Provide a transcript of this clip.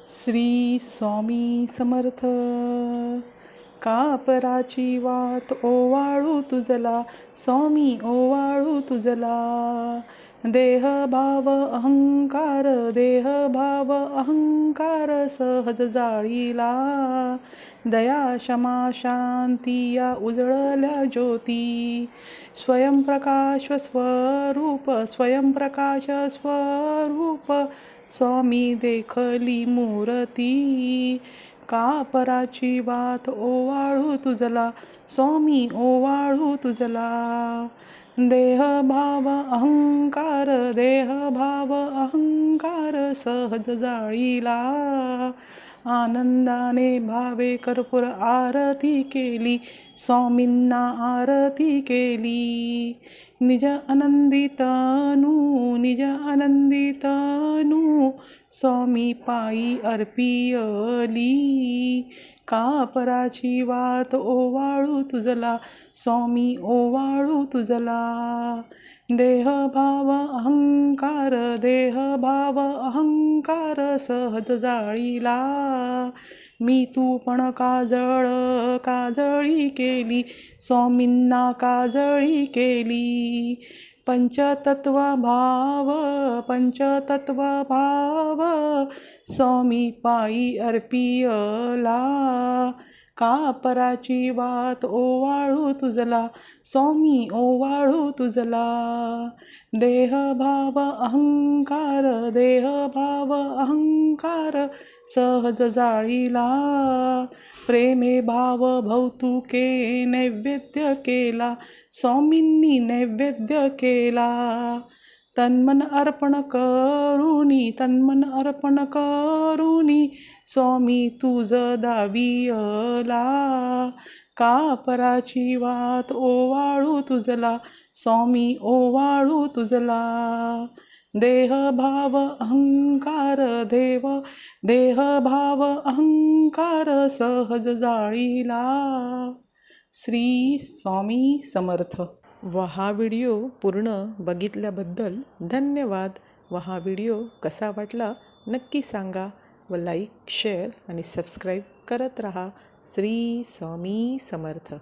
श्री स्वामी समर्थ. कापराची वात ओवाळू तुझला, स्वामी ओवाळू तुझला. देह भाव अहंकार, देह भाव अहंकार सहज जाळीला. दया क्षमा शांती या उजळल्या ज्योती. स्वयंप्रकाश स्वरूप, स्वयंप्रकाश स्वरूप, स्वामी देखली मूर्ती. कापराची वात ओवाळू तुझला, स्वामी ओवाळू तुझला. देह भाव अहंकार, देह भाव अहंकार सहज जाळीला. आनंदाने भावे कर्पूर आरती केली, स्वामींना आरती केली. निज आनंदितनू, निज आनंदितनू, स्वामी पायी अर्पियली. कापराची वात ओवाळू तुझला, स्वामी ओवाळू तुझला. देह भाव अहंकार, देह भाव अहंकार सहज जाळीला. मी तू पण काजळ काजळी केली, स्वामींना काजळी केली. पंचतत्व भाव, पंचतत्व भाव, स्वामी पायी अर्पियला. कापराची वात ओवाळू तुझला, स्वामी ओवाळू तुझला. देह भाव अहंकार, देह भाव अहंकार सहज जाळीला. प्रेमे भाव भौतुके नैवेद्य केला, स्वामींनी नैवेद्य केला. तन्मन अर्पण करुणी, तन्मन अर्पण करुणी, स्वामी तुझ दावियला. कापराची वात ओवाळू तुझला, स्वामी ओवाळू तुझला. देह भाव अहंकार, देह भाव अहंकार सहज जाळीला. श्री स्वामी समर्थ. हा व्हिडिओ पूर्ण बघितल्याबद्दल धन्यवाद. हा व्हिडिओ कसा वाटला नक्की सांगा व लाईक, शेअर आणि सबस्क्राईब करत राहा. श्री स्वामी समर्थ.